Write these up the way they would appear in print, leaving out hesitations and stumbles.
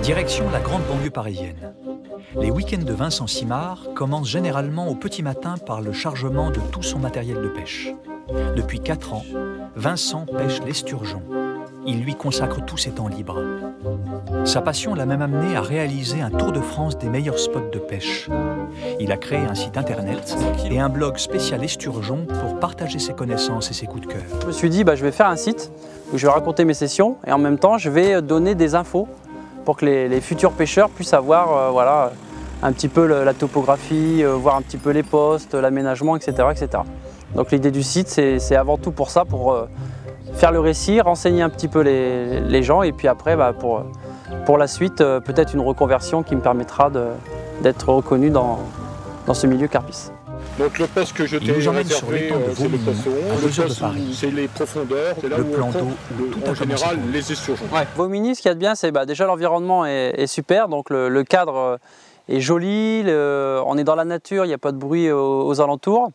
Direction la grande banlieue parisienne. Les week-ends de Vincent Simard commencent généralement au petit matin par le chargement de tout son matériel de pêche. Depuis 4 ans, Vincent pêche l'esturgeon. Il lui consacre tous ses temps libres. Sa passion l'a même amené à réaliser un tour de France des meilleurs spots de pêche. Il a créé un site internet et un blog spécial esturgeon pour partager ses connaissances et ses coups de cœur. Je me suis dit, je vais faire un site où je vais raconter mes sessions et en même temps, je vais donner des infos pour que les futurs pêcheurs puissent avoir voilà, un petit peu la topographie, voir un petit peu les postes, l'aménagement, etc., etc. Donc l'idée du site, c'est avant tout pour ça, pour faire le récit, renseigner un petit peu les gens et puis après, pour la suite, peut-être une reconversion qui me permettra d'être reconnu dans ce milieu carpiste. Donc le poste que je t'ai réservé, c'est le poste 11, c'est les profondeurs, c'est là où on prend en général les esturgeons. Ouais. Vomini, ce qu'il y a de bien, c'est déjà l'environnement est super, donc le cadre est joli, on est dans la nature, il n'y a pas de bruit aux alentours.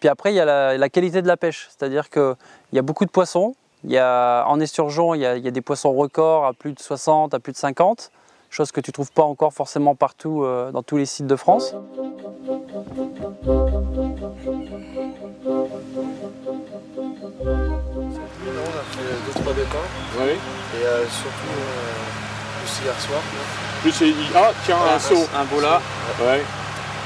Puis après, il y a la qualité de la pêche, c'est-à-dire qu'il y a beaucoup de poissons. En esturgeon, il y a des poissons records à plus de 60, à plus de 50, chose que tu ne trouves pas encore forcément partout dans tous les sites de France. On a fait 2-3 départs, oui. Et surtout plus hier soir. Tiens, un saut. Un bola. Ouais.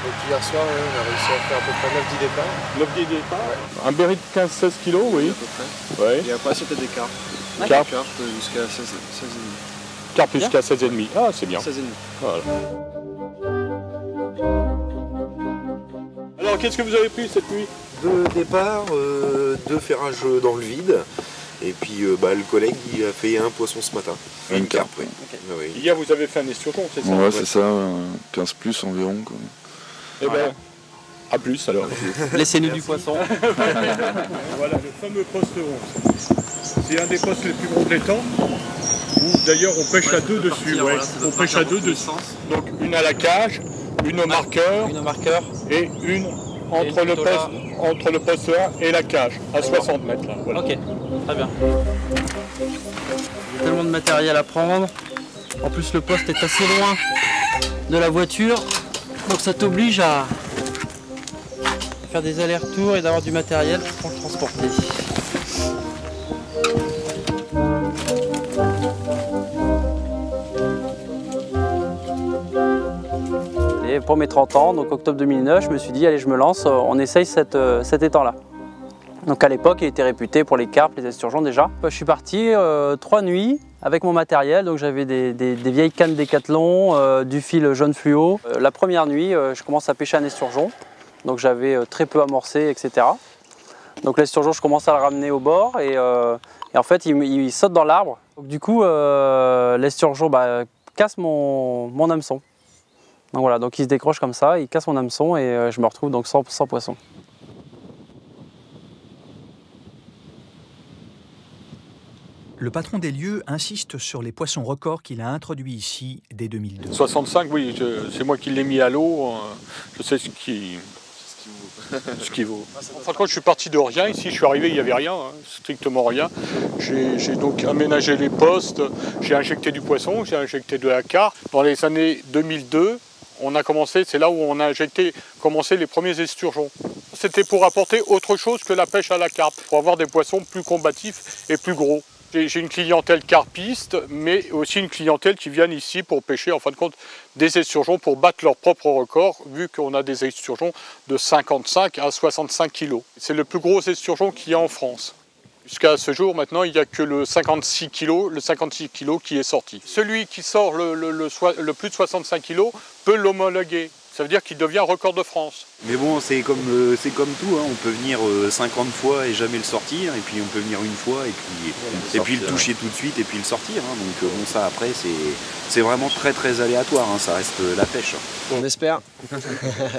Donc hier soir, on a réussi à faire à peu près 9-10 départs. 9-10 départs, ouais. Un béret de 15-16 kg, oui. À peu près. Ouais. Et après, c'était des carpes. Carpe Jusqu'à 16,5. Carpe jusqu'à 16,5. Ah, c'est bien. 16,5. Voilà. Alors, qu'est-ce que vous avez pris cette nuit? 2 départs, 2 ferrages dans le vide. Et puis le collègue il a fait un poisson ce matin. Une carpe, oui. Okay. Oui. Hier, vous avez fait un esturgeon, c'est ça? Ouais, c'est ça, 15 plus environ, quoi. Eh ben, à plus alors. Laissez-nous du poisson. Voilà, le fameux poste 11. C'est un des postes les plus complétants. Où d'ailleurs on pêche à 2 dessus. Partir, ouais. voilà, On pêche à 2 dessus. Donc une à la cage, une au marqueur et une entre le poste 1 et la cage, à 60 mètres. Là, voilà. Ok, très bien. Tellement de matériel à prendre. En plus le poste est assez loin de la voiture. Donc ça t'oblige à faire des allers-retours et d'avoir du matériel pour le transporter. Et pour mes 30 ans, donc octobre 2009, je me suis dit allez je me lance, on essaye cet étang-là. Donc à l'époque il était réputé pour les carpes, les esturgeons déjà. Je suis parti 3 nuits avec mon matériel, donc j'avais des vieilles cannes Décathlon, du fil jaune fluo. La première nuit, je commence à pêcher un esturgeon, donc j'avais très peu amorcé, etc. Donc l'esturgeon, je commence à le ramener au bord et en fait il saute dans l'arbre. Donc du coup l'esturgeon casse mon hameçon. Donc voilà, donc il se décroche comme ça, il casse mon hameçon et je me retrouve donc sans poisson. Le patron des lieux insiste sur les poissons records qu'il a introduits ici dès 2002. 65, oui, c'est moi qui l'ai mis à l'eau. Je sais ce qui vaut. En fin de compte, je suis parti de rien. Ici, je suis arrivé, il n'y avait rien, strictement rien. J'ai donc aménagé les postes, j'ai injecté du poisson, j'ai injecté de la carpe. Dans les années 2002, on a commencé, c'est là où on a commencé les premiers esturgeons. C'était pour apporter autre chose que la pêche à la carpe, pour avoir des poissons plus combatifs et plus gros. J'ai une clientèle carpiste, mais aussi une clientèle qui vient ici pour pêcher, en fin de compte, des esturgeons pour battre leur propre record, vu qu'on a des esturgeons de 55 à 65 kg. C'est le plus gros esturgeon qu'il y a en France. Jusqu'à ce jour, maintenant, il n'y a que le 56 kg qui est sorti. Celui qui sort le plus de 65 kg peut l'homologuer. Ça veut dire qu'il devient record de France. Mais bon, c'est comme tout, hein. On peut venir 50 fois et jamais le sortir, et puis on peut venir une fois et puis le toucher tout de suite et puis le sortir. Hein. Donc bon, ça après c'est vraiment très très aléatoire, hein. Ça reste la pêche. On espère.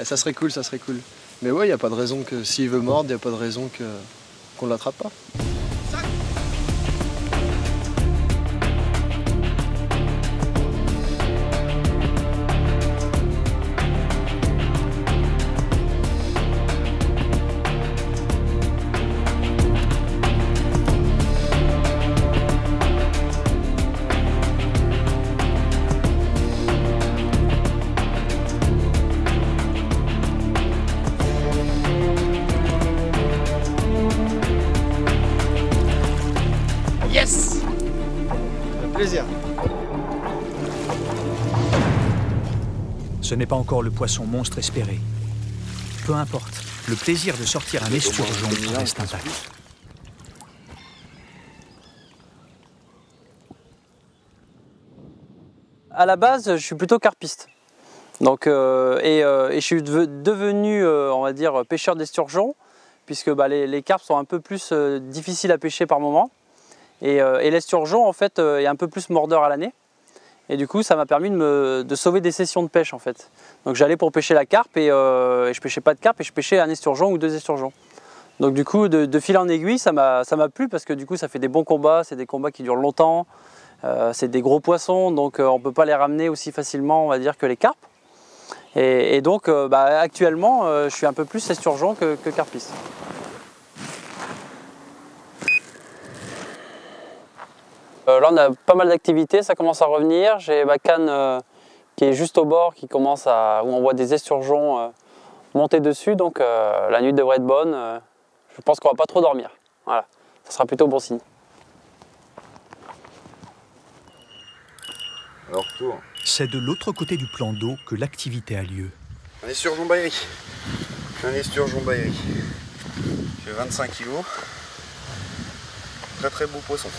Ça serait cool, ça serait cool. Mais ouais, il n'y a pas de raison que s'il veut mordre, il n'y a pas de raison qu'on ne l'attrape pas. plaisir. Ce n'est pas encore le poisson monstre espéré. Peu importe, le plaisir de sortir un esturgeon reste intact. À la base, je suis plutôt carpiste. Donc, je suis devenu, on va dire, pêcheur d'esturgeon, puisque les carpes sont un peu plus difficiles à pêcher par moment. Et l'esturgeon, en fait, est un peu plus mordeur à l'année. Et du coup, ça m'a permis de sauver des sessions de pêche, en fait. Donc j'allais pour pêcher la carpe et je pêchais pas de carpe et je pêchais un esturgeon ou 2 esturgeons. Donc du coup, de fil en aiguille, ça m'a plu parce que du coup, ça fait des bons combats, c'est des combats qui durent longtemps. C'est des gros poissons, donc on ne peut pas les ramener aussi facilement, on va dire, que les carpes. Et donc, actuellement, je suis un peu plus esturgeon que carpiste. Là, on a pas mal d'activités, ça commence à revenir. J'ai ma canne qui est juste au bord, où on voit des esturgeons monter dessus, donc la nuit devrait être bonne. Je pense qu'on ne va pas trop dormir. Voilà, ça sera plutôt bon signe. Alors, retour. C'est de l'autre côté du plan d'eau que l'activité a lieu. Un esturgeon baillerie. Un esturgeon baillerie. J'ai 25 kg. Très très beau poisson.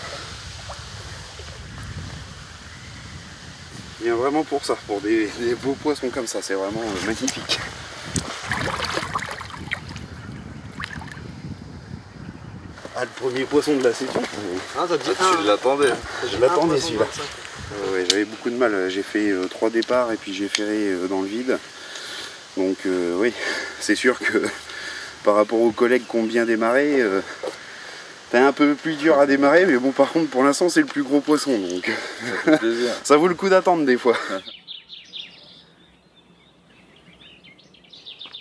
Il vient vraiment pour ça, pour des beaux poissons comme ça, c'est vraiment magnifique. Ah, le premier poisson de la session. Ah, tu l'attendais. Je l'attendais celui-là. Ouais, j'avais beaucoup de mal, j'ai fait 3 départs et puis j'ai ferré dans le vide. Donc oui, c'est sûr que par rapport aux collègues qui ont bien démarré, c'est un peu plus dur à démarrer, mais bon, par contre pour l'instant c'est le plus gros poisson, donc ça fait plaisir. Ça vaut le coup d'attendre des fois.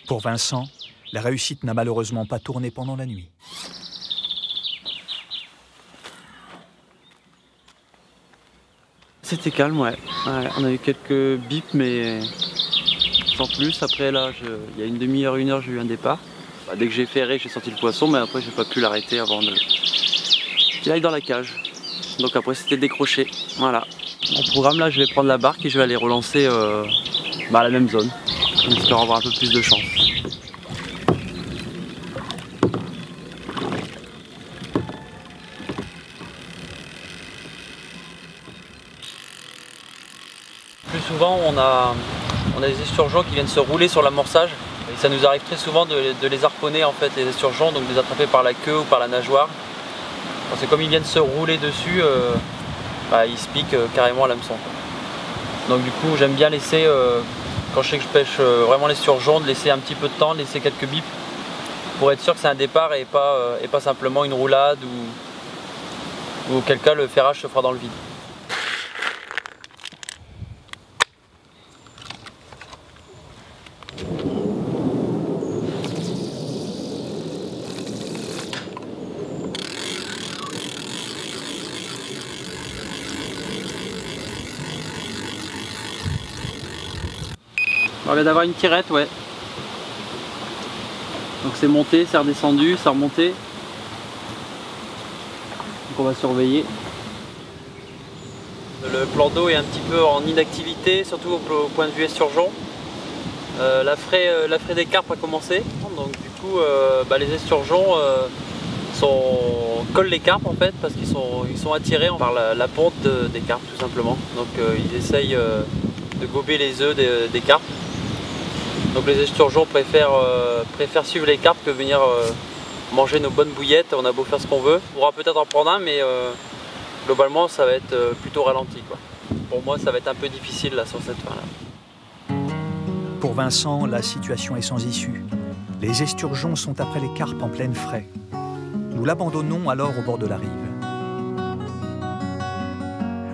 Pour Vincent, la réussite n'a malheureusement pas tourné pendant la nuit. C'était calme, ouais. On a eu quelques bips, mais sans plus. Après, là, il y a une demi-heure, 1 heure, j'ai eu un départ. Dès que j'ai ferré, j'ai sorti le poisson, mais après, j'ai pas pu l'arrêter avant qu'il aille dans la cage. Donc après, c'était décroché. Voilà. En programme, là, je vais prendre la barque et je vais aller relancer à la même zone, en espérant avoir un peu plus de chance. Plus souvent, on a des esturgeons qui viennent se rouler sur l'amorçage. Et ça nous arrive très souvent de les harponner, en fait, les esturgeons, donc de les attraper par la queue ou par la nageoire. C'est comme ils viennent se rouler dessus, ils se piquent carrément à l'hameçon. Donc du coup, j'aime bien laisser, quand je sais que je pêche vraiment l'esturgeon, de laisser un petit peu de temps, de laisser quelques bips, pour être sûr que c'est un départ et pas simplement une roulade ou auquel cas le ferrage se fera dans le vide. On vient d'avoir une tirette, ouais. Donc c'est monté, c'est redescendu, c'est remonté. Donc on va surveiller. Le plan d'eau est un petit peu en inactivité, surtout au point de vue esturgeon. La fraie des carpes a commencé. Donc du coup, les esturgeons collent les carpes en fait, parce qu'ils sont attirés par la ponte des carpes tout simplement. Donc ils essayent de gober les œufs des carpes. Donc les esturgeons préfèrent suivre les carpes que venir manger nos bonnes bouillettes. On a beau faire ce qu'on veut. On pourra peut-être en prendre un, mais globalement ça va être plutôt ralenti, quoi. Pour moi ça va être un peu difficile là sur cette fin-là. Pour Vincent, la situation est sans issue. Les esturgeons sont après les carpes en pleine fraie. Nous l'abandonnons alors au bord de la rive.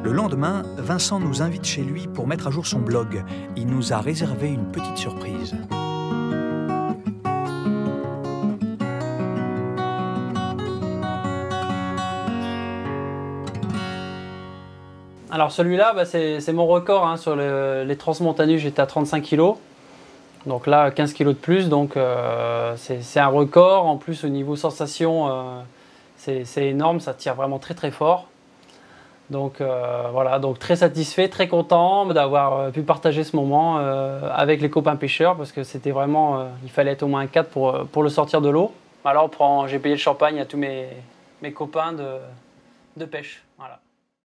Le lendemain, Vincent nous invite chez lui pour mettre à jour son blog. Il nous a réservé une petite surprise. Alors celui-là, c'est mon record hein, sur les transmontanus, j'étais à 35 kg. Donc là, 15 kg de plus, donc c'est un record. En plus, au niveau sensation, c'est énorme, ça tire vraiment très très fort. Donc voilà, donc très satisfait, très content d'avoir pu partager ce moment avec les copains pêcheurs parce que c'était vraiment, il fallait être au moins 4 pour le sortir de l'eau. Alors j'ai payé le champagne à tous mes copains de pêche. Voilà.